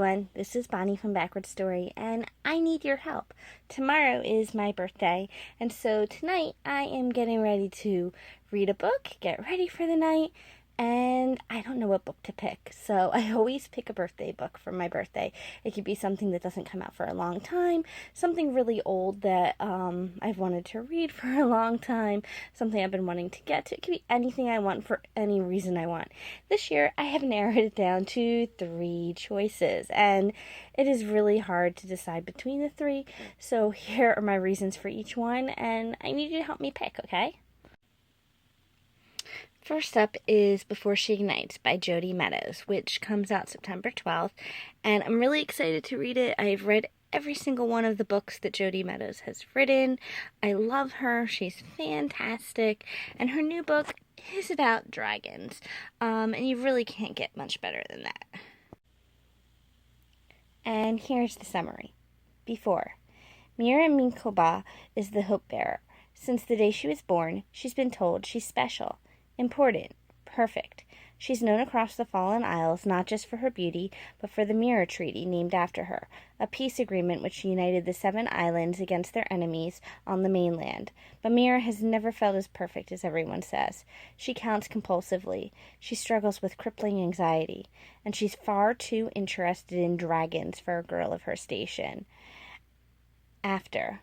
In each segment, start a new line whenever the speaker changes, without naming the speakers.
everyone, this is Bonnie from Backward Story, and I need your help. Tomorrow is my birthday, and so tonight I am getting ready to read a book, get ready for the night, and I don't know what book to pick, so I always pick a birthday book for my birthday. It could be something that doesn't come out for a long time, something really old that I've wanted to read for a long time, something I've been wanting to get to. It could be anything I want for any reason I want. This year, I have narrowed it down to 3 choices, and it is really hard to decide between the 3, so here are my reasons for each one, and I need you to help me pick, okay? First up is Before She Ignites by Jodi Meadows, which comes out September 12th, and I'm really excited to read it. I've read every single one of the books that Jodi Meadows has written. I love her. She's fantastic, and her new book is about dragons, and you really can't get much better than that. And here's the summary. Before. Mira Minkoba is the hope bearer. Since the day she was born, she's been told she's special. Important. Perfect. She's known across the Fallen Isles not just for her beauty, but for the Mirror Treaty named after her, a peace agreement which united the 7 islands against their enemies on the mainland. But Mirror has never felt as perfect as everyone says. She counts compulsively. She struggles with crippling anxiety. And she's far too interested in dragons for a girl of her station. After.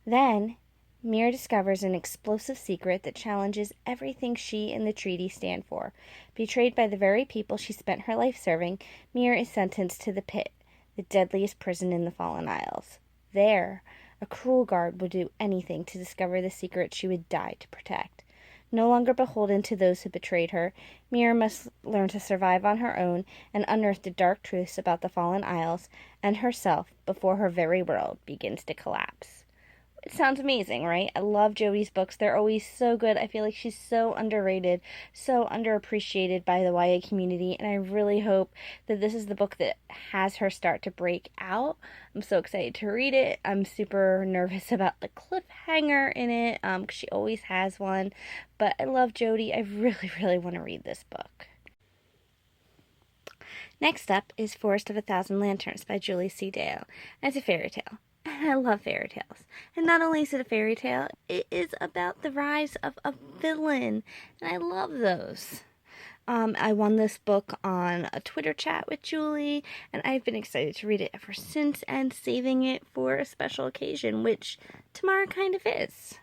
Then, Mira discovers an explosive secret that challenges everything she and the treaty stand for. Betrayed by the very people she spent her life serving, Mira is sentenced to the pit, the deadliest prison in the Fallen Isles. There, a cruel guard will do anything to discover the secret she would die to protect. No longer beholden to those who betrayed her, Mira must learn to survive on her own and unearth the dark truths about the Fallen Isles and herself before her very world begins to collapse. It sounds amazing, right? I love Jodi's books. They're always so good. I feel like she's so underrated, so underappreciated by the YA community, and I really hope that this is the book that has her start to break out. I'm so excited to read it. I'm super nervous about the cliffhanger in it, because she always has one, but I love Jodi. I really, really want to read this book. Next up is Forest of a Thousand Lanterns by Julie C. Dale. It's a fairy tale. And I love fairy tales. And not only is it a fairy tale, it is about the rise of a villain. And I love those. I won this book on a Twitter chat with Julie, and I've been excited to read it ever since and saving it for a special occasion, which tomorrow kind of is.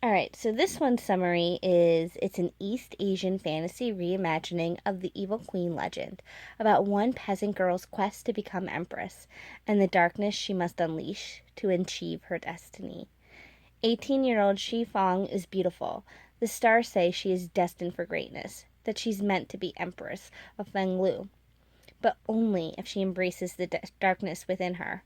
Alright, so this one's summary is, it's an East Asian fantasy reimagining of the Evil Queen legend, about one peasant girl's quest to become empress, and the darkness she must unleash to achieve her destiny. 18-year-old Shi Feng is beautiful. The stars say she is destined for greatness, that she's meant to be Empress of Feng Lu, but only if she embraces the darkness within her.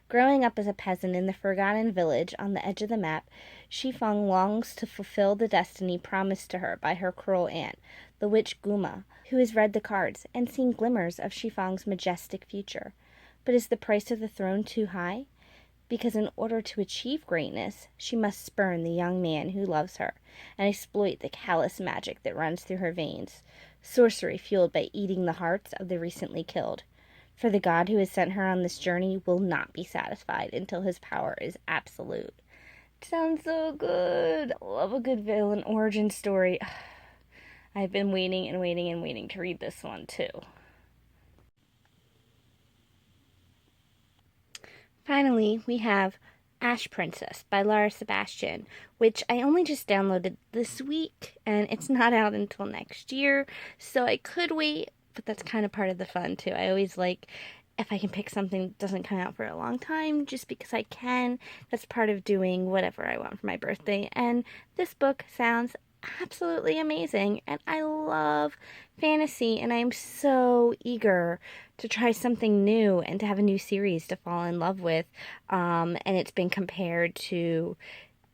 Growing up as a peasant in the forgotten village on the edge of the map, Shi Feng longs to fulfill the destiny promised to her by her cruel aunt, the witch Guma, who has read the cards and seen glimmers of Shi Feng's majestic future. But is the price of the throne too high? Because in order to achieve greatness, she must spurn the young man who loves her and exploit the callous magic that runs through her veins, sorcery fueled by eating the hearts of the recently killed. For the god who has sent her on this journey will not be satisfied until his power is absolute. It sounds so good. I love a good villain origin story. I've been waiting and waiting and waiting to read this one too. Finally, we have Ashe Princess by Laura Sebastian, which I only just downloaded this week, and it's not out until next year, so I could wait, but that's kind of part of the fun too. I always like if I can pick something that doesn't come out for a long time just because I can. That's part of doing whatever I want for my birthday, and this book sounds absolutely amazing, and I love fantasy, and I'm so eager to try something new and to have a new series to fall in love with, and it's been compared to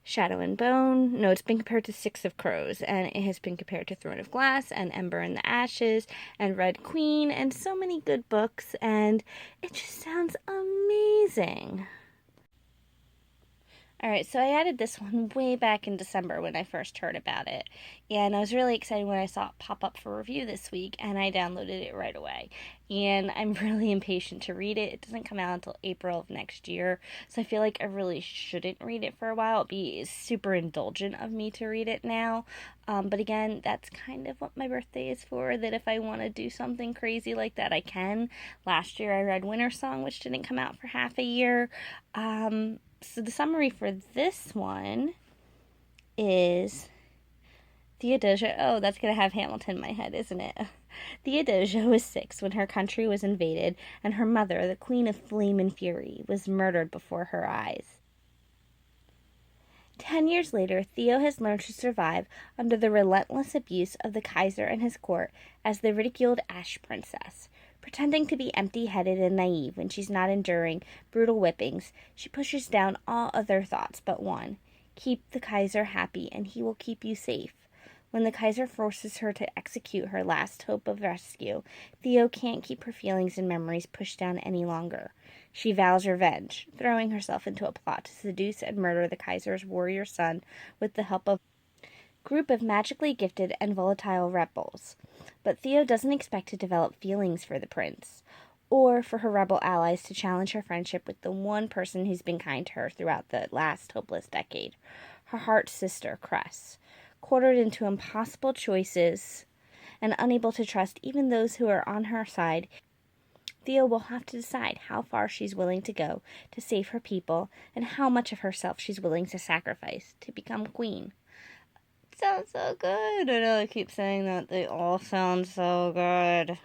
Shadow and Bone. No, it's been compared to Six of Crows, and it has been compared to Throne of Glass and Ember and the Ashes and Red Queen and so many good books, and it just sounds amazing. Alright, so I added this one way back in December when I first heard about it. And I was really excited when I saw it pop up for review this week, and I downloaded it right away. And I'm really impatient to read it. It doesn't come out until April of next year, so I feel like I really shouldn't read it for a while. It'd be super indulgent of me to read it now. But again, that's kind of what my birthday is for, that if I want to do something crazy like that, I can. Last year I read Winter Song, which didn't come out for half a year. So the summary for this one is Theodosia. Oh, that's going to have Hamilton in my head, isn't it? Theodosia was 6 when her country was invaded, and her mother, the Queen of Flame and Fury, was murdered before her eyes. 10 years later, Theo has learned to survive under the relentless abuse of the Kaiser and his court as the ridiculed Ashe Princess. Pretending to be empty-headed and naive when she's not enduring brutal whippings, she pushes down all other thoughts but one. Keep the Kaiser happy and he will keep you safe. When the Kaiser forces her to execute her last hope of rescue, Theo can't keep her feelings and memories pushed down any longer. She vows revenge, throwing herself into a plot to seduce and murder the Kaiser's warrior son with the help of a group of magically gifted and volatile rebels. But Theo doesn't expect to develop feelings for the prince, or for her rebel allies to challenge her friendship with the one person who's been kind to her throughout the last hopeless decade, her heart sister, Cress. Quartered into impossible choices and unable to trust even those who are on her side, Theo will have to decide how far she's willing to go to save her people and how much of herself she's willing to sacrifice to become queen. It sounds so good. I know I keep saying that. They all sound so good.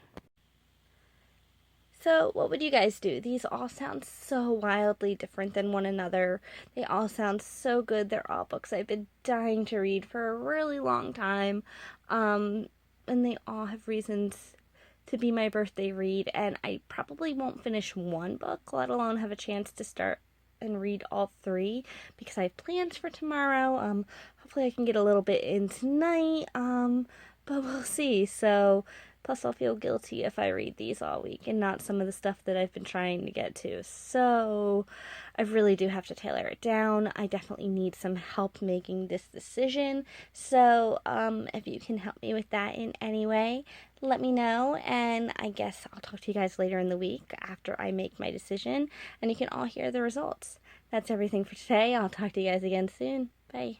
So, what would you guys do? These all sound so wildly different than one another. They all sound so good. They're all books I've been dying to read for a really long time. And they all have reasons to be my birthday read. And I probably won't finish one book, let alone have a chance to start and read all 3 because I have plans for tomorrow. Hopefully I can get a little bit in tonight. But we'll see. So, plus I'll feel guilty if I read these all week and not some of the stuff that I've been trying to get to. So, I really do have to tailor it down. I definitely need some help making this decision. So, if you can help me with that in any way, let me know. And I guess I'll talk to you guys later in the week after I make my decision. And you can all hear the results. That's everything for today. I'll talk to you guys again soon. Bye.